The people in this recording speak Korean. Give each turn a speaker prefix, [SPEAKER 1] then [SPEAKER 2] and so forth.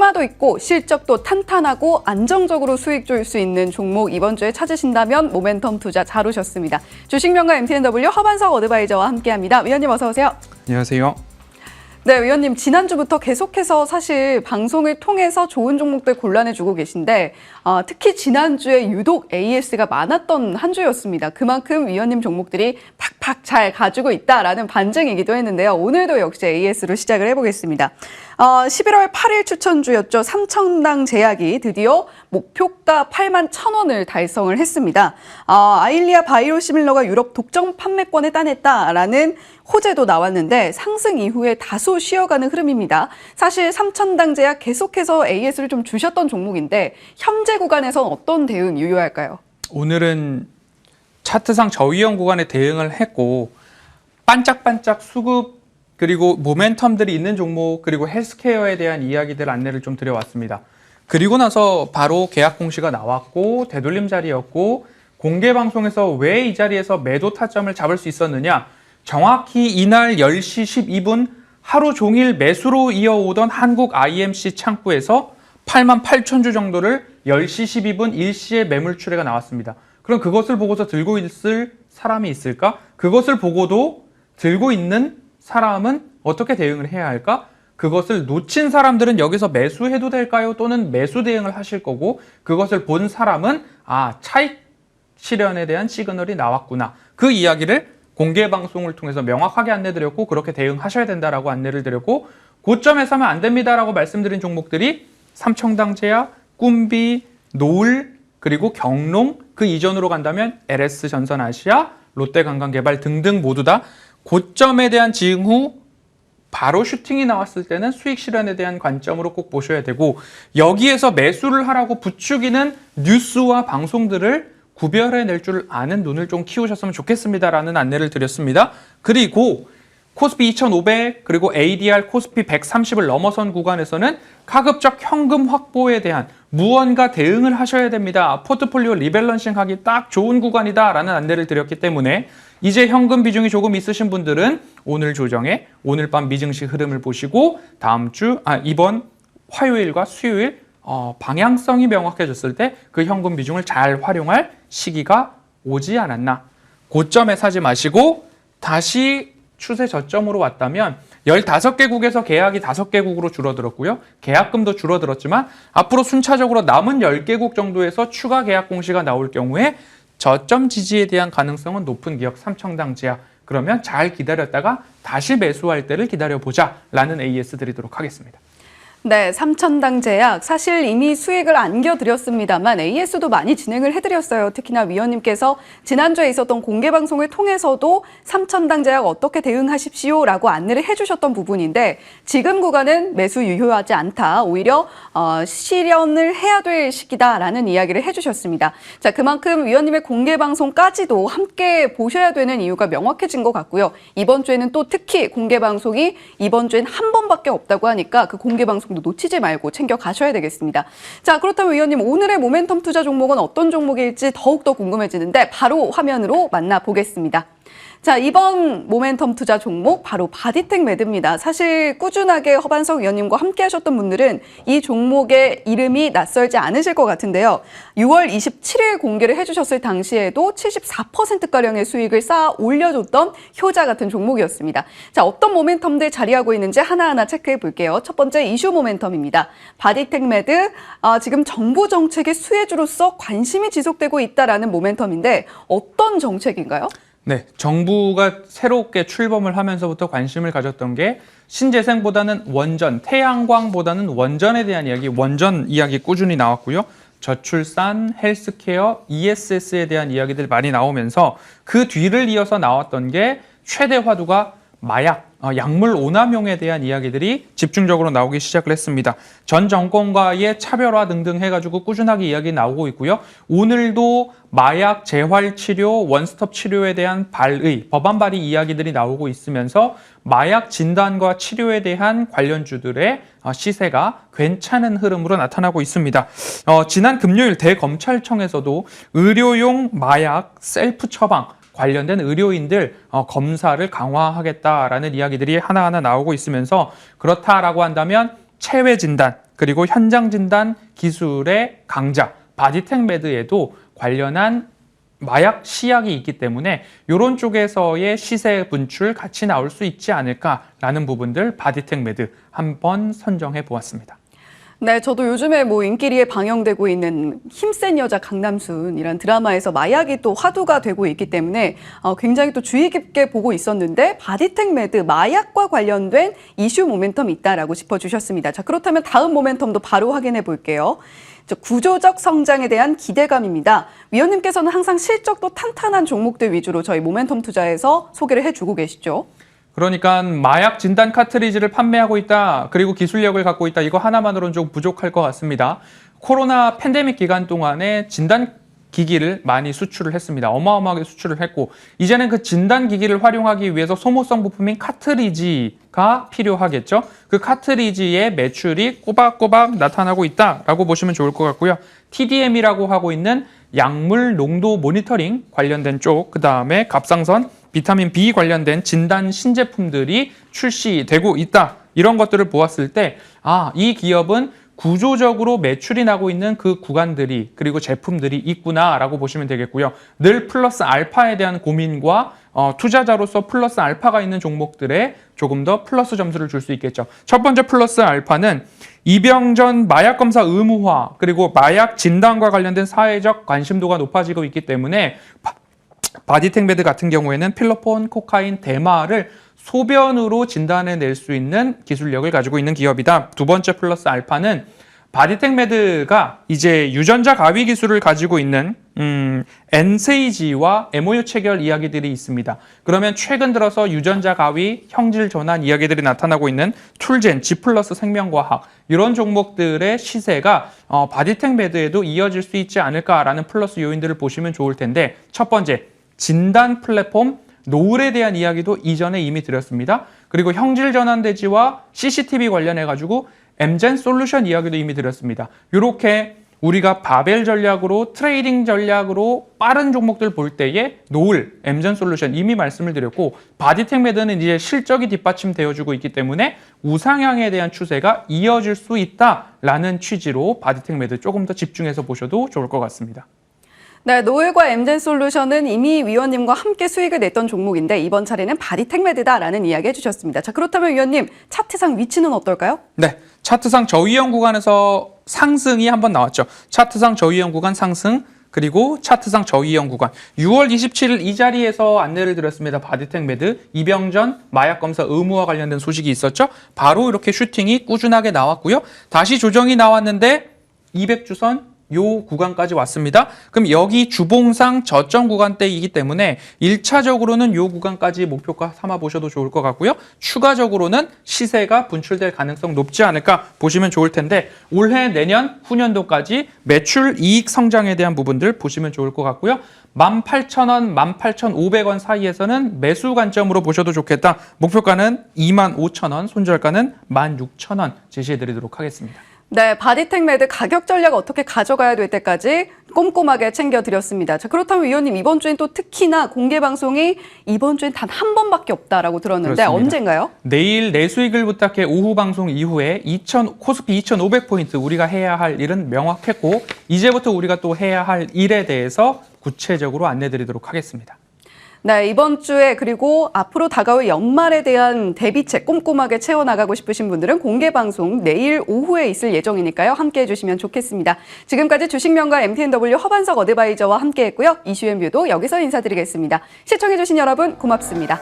[SPEAKER 1] 테마도 있고 실적도 탄탄하고 안정적으로 수익 줄 수 있는 종목 이번 주에 찾으신다면 모멘텀 투자 잘 오셨습니다. 주식명가 MTNW 허반석 어드바이저와 함께합니다. 위원님 어서 오세요.
[SPEAKER 2] 안녕하세요.
[SPEAKER 1] 네, 위원님 지난주부터 계속해서 사실 방송을 통해서 좋은 종목들 골라내주고 계신데 특히 지난주에 유독 AS가 많았던 한 주였습니다. 그만큼 위원님 종목들이 팍팍 잘 가지고 있다라는 반증이기도 했는데요. 오늘도 역시 AS로 시작을 해보겠습니다. 11월 8일 추천주였죠. 삼천당 제약이 드디어 목표가 81,000원을 달성을 했습니다. 아일리아 바이오시밀러가 유럽 독점 판매권에 따냈다라는 호재도 나왔는데 상승 이후에 다소 쉬어가는 흐름입니다. 사실 삼천당 제약 계속해서 AS를 좀 주셨던 종목인데 현재 구간에선 어떤 대응 유효할까요?
[SPEAKER 2] 오늘은 차트상 저위험 구간에 대응을 했고 반짝반짝 수급 그리고 모멘텀들이 있는 종목 그리고 헬스케어에 대한 이야기들 안내를 좀 드려왔습니다. 그리고 나서 바로 계약 공시가 나왔고 되돌림 자리였고 공개 방송에서 왜 이 자리에서 매도 타점을 잡을 수 있었느냐, 정확히 이날 10시 12분 하루 종일 매수로 이어오던 한국 IMC 창구에서 88,000주 정도를 10시 12분 일시에 매물 출회가 나왔습니다. 그럼 그것을 보고서 들고 있을 사람이 있을까? 그것을 보고도 들고 있는 사람은 어떻게 대응을 해야 할까? 그것을 놓친 사람들은 여기서 매수해도 될까요? 또는 매수 대응을 하실 거고, 그것을 본 사람은 차익 실현에 대한 시그널이 나왔구나. 그 이야기를 공개 방송을 통해서 명확하게 안내드렸고 그렇게 대응하셔야 된다라고 안내를 드렸고, 고점에서 하면 안 됩니다라고 말씀드린 종목들이 삼청당 제약, 꿈비, 노을, 그리고 경롱, 그 이전으로 간다면 LS 전선 아시아, 롯데관광개발 등등 모두 다 고점에 대한 지응 후 바로 슈팅이 나왔을 때는 수익 실현에 대한 관점으로 꼭 보셔야 되고, 여기에서 매수를 하라고 부추기는 뉴스와 방송들을 구별해낼 줄 아는 눈을 좀 키우셨으면 좋겠습니다라는 안내를 드렸습니다. 그리고 코스피 2500 그리고 ADR 코스피 130을 넘어선 구간에서는 가급적 현금 확보에 대한 무언가 대응을 하셔야 됩니다. 포트폴리오 리밸런싱하기 딱 좋은 구간이다라는 안내를 드렸기 때문에 이제 현금 비중이 조금 있으신 분들은 오늘 조정에 오늘 밤 미증시 흐름을 보시고 이번 화요일과 수요일 방향성이 명확해졌을 때 그 현금 비중을 잘 활용할 시기가 오지 않았나. 고점에 사지 마시고 다시 추세 저점으로 왔다면 15개국에서 계약이 5개국으로 줄어들었고요. 계약금도 줄어들었지만 앞으로 순차적으로 남은 10개국 정도에서 추가 계약 공시가 나올 경우에 저점 지지에 대한 가능성은 높은 기업 삼청당 제약. 그러면 잘 기다렸다가 다시 매수할 때를 기다려보자 라는 AS 드리도록 하겠습니다.
[SPEAKER 1] 네, 삼천당 제약 사실 이미 수익을 안겨드렸습니다만 AS도 많이 진행을 해드렸어요. 특히나 위원님께서 지난주에 있었던 공개 방송을 통해서도 삼천당 제약 어떻게 대응하십시오라고 안내를 해주셨던 부분인데 지금 구간은 매수 유효하지 않다. 오히려 실현을 해야 될 시기다라는 이야기를 해주셨습니다. 자, 그만큼 위원님의 공개 방송까지도 함께 보셔야 되는 이유가 명확해진 것 같고요. 이번 주에는 또 특히 공개 방송이 이번 주엔 한 번밖에 없다고 하니까 그 공개 방송 놓치지 말고 챙겨 가셔야 되겠습니다. 자, 그렇다면 위원님 오늘의 모멘텀 투자 종목은 어떤 종목일지 더욱더 궁금해지는데 바로 화면으로 만나보겠습니다. 자, 이번 모멘텀 투자 종목 바로 바디텍 매드입니다. 사실 꾸준하게 허반석 위원님과 함께 하셨던 분들은 이 종목의 이름이 낯설지 않으실 것 같은데요. 6월 27일 공개를 해주셨을 당시에도 74%가량의 수익을 쌓아 올려줬던 효자 같은 종목이었습니다. 자, 어떤 모멘텀들 자리하고 있는지 하나하나 체크해 볼게요. 첫 번째 이슈 모멘텀입니다. 바디텍 매드, 지금 정부 정책의 수혜주로서 관심이 지속되고 있다라는 모멘텀인데 어떤 정책인가요?
[SPEAKER 2] 네, 정부가 새롭게 출범을 하면서부터 관심을 가졌던 게 신재생보다는 원전, 태양광보다는 원전에 대한 이야기, 원전 이야기 꾸준히 나왔고요. 저출산, 헬스케어, ESS에 대한 이야기들 많이 나오면서 그 뒤를 이어서 나왔던 게 최대 화두가 마약, 약물 오남용에 대한 이야기들이 집중적으로 나오기 시작을 했습니다. 전 정권과의 차별화 등등 해가지고 꾸준하게 이야기 나오고 있고요. 오늘도 마약 재활 치료, 원스톱 치료에 대한 법안 발의 이야기들이 나오고 있으면서 마약 진단과 치료에 대한 관련주들의 시세가 괜찮은 흐름으로 나타나고 있습니다. 지난 금요일 대검찰청에서도 의료용 마약 셀프 처방 관련된 의료인들 검사를 강화하겠다라는 이야기들이 하나하나 나오고 있으면서 그렇다라고 한다면 체외 진단, 그리고 현장 진단 기술의 강자, 바디텍 매드에도 관련한 마약 시약이 있기 때문에 이런 쪽에서의 시세 분출 같이 나올 수 있지 않을까라는 부분들 바디텍 매드 한번 선정해 보았습니다.
[SPEAKER 1] 네, 저도 요즘에 뭐 인기리에 방영되고 있는 힘센 여자 강남순이란 드라마에서 마약이 또 화두가 되고 있기 때문에 굉장히 또 주의 깊게 보고 있었는데 바디텍 매드 마약과 관련된 이슈 모멘텀이 있다라고 짚어주셨습니다. 자, 그렇다면 다음 모멘텀도 바로 확인해 볼게요. 구조적 성장에 대한 기대감입니다. 위원님께서는 항상 실적도 탄탄한 종목들 위주로 저희 모멘텀 투자에서 소개를 해주고 계시죠.
[SPEAKER 2] 그러니까 마약 진단 카트리지를 판매하고 있다. 그리고 기술력을 갖고 있다. 이거 하나만으로는 좀 부족할 것 같습니다. 코로나 팬데믹 기간 동안에 진단 기기를 많이 수출을 했습니다. 어마어마하게 수출을 했고 이제는 그 진단 기기를 활용하기 위해서 소모성 부품인 카트리지가 필요하겠죠. 그 카트리지의 매출이 꼬박꼬박 나타나고 있다라고 보시면 좋을 것 같고요. TDM이라고 하고 있는 약물 농도 모니터링 관련된 쪽, 그 다음에 갑상선, 비타민 B 관련된 진단 신제품들이 출시되고 있다. 이런 것들을 보았을 때, 이 기업은 구조적으로 매출이 나고 있는 그 구간들이 그리고 제품들이 있구나라고 보시면 되겠고요. 늘 플러스 알파에 대한 고민과 투자자로서 플러스 알파가 있는 종목들에 조금 더 플러스 점수를 줄 수 있겠죠. 첫 번째 플러스 알파는 입영 전 마약 검사 의무화 그리고 마약 진단과 관련된 사회적 관심도가 높아지고 있기 때문에 바디텍 매드 같은 경우에는 필로폰, 코카인, 대마를 소변으로 진단해낼 수 있는 기술력을 가지고 있는 기업이다. 두 번째 플러스 알파는 바디텍 매드가 이제 유전자 가위 기술을 가지고 있는 NSAID와 MOU 체결 이야기들이 있습니다. 그러면 최근 들어서 유전자 가위, 형질 전환 이야기들이 나타나고 있는 툴젠, G 플러스 생명과학 이런 종목들의 시세가 바디텍 매드에도 이어질 수 있지 않을까라는 플러스 요인들을 보시면 좋을 텐데 첫 번째, 진단 플랫폼 노을에 대한 이야기도 이전에 이미 드렸습니다. 그리고 형질 전환 대지와 CCTV 관련해가지고 엠젠 솔루션 이야기도 이미 드렸습니다. 이렇게 우리가 바벨 전략으로 트레이딩 전략으로 빠른 종목들 볼 때에 노을, 엠젠 솔루션 이미 말씀을 드렸고 바디텍 매드는 이제 실적이 뒷받침되어주고 있기 때문에 우상향에 대한 추세가 이어질 수 있다라는 취지로 바디텍 매드 조금 더 집중해서 보셔도 좋을 것 같습니다.
[SPEAKER 1] 네, 노을과 엠젠 솔루션은 이미 위원님과 함께 수익을 냈던 종목인데 이번 차례는 바디텍 매드다라는 이야기 해주셨습니다. 자, 그렇다면 위원님 차트상 위치는 어떨까요?
[SPEAKER 2] 네, 차트상 저위험 구간에서 상승이 한번 나왔죠. 차트상 저위험 구간 상승 그리고 차트상 저위험 구간 6월 27일 이 자리에서 안내를 드렸습니다. 바디텍 매드 입영전 마약 검사 의무화 관련된 소식이 있었죠. 바로 이렇게 슈팅이 꾸준하게 나왔고요. 다시 조정이 나왔는데 200주선 요 구간까지 왔습니다. 그럼 여기 주봉상 저점 구간대이기 때문에 1차적으로는 요 구간까지 목표가 삼아 보셔도 좋을 것 같고요. 추가적으로는 시세가 분출될 가능성 높지 않을까 보시면 좋을 텐데 올해 내년 후년도까지 매출 이익 성장에 대한 부분들 보시면 좋을 것 같고요. 18,000원, 18,500원 사이에서는 매수 관점으로 보셔도 좋겠다. 목표가는 25,000원, 손절가는 16,000원 제시해드리도록 하겠습니다.
[SPEAKER 1] 네, 바디텍 매드 가격 전략 어떻게 가져가야 될 때까지 꼼꼼하게 챙겨드렸습니다. 자, 그렇다면 위원님 이번 주엔 또 특히나 공개 방송이 이번 주엔 단 한 번밖에 없다라고 들었는데
[SPEAKER 2] 그렇습니다.
[SPEAKER 1] 언젠가요? 내일
[SPEAKER 2] 내 수익을 부탁해 오후 방송 이후에 코스피 2,500포인트 우리가 해야 할 일은 명확했고 이제부터 우리가 또 해야 할 일에 대해서 구체적으로 안내드리도록 하겠습니다.
[SPEAKER 1] 네, 이번 주에 그리고 앞으로 다가올 연말에 대한 대비책 꼼꼼하게 채워나가고 싶으신 분들은 공개 방송 내일 오후에 있을 예정이니까요. 함께해 주시면 좋겠습니다. 지금까지 주식명가 MTNW 허반석 어드바이저와 함께했고요. 이슈앤 뷰도 여기서 인사드리겠습니다. 시청해 주신 여러분 고맙습니다.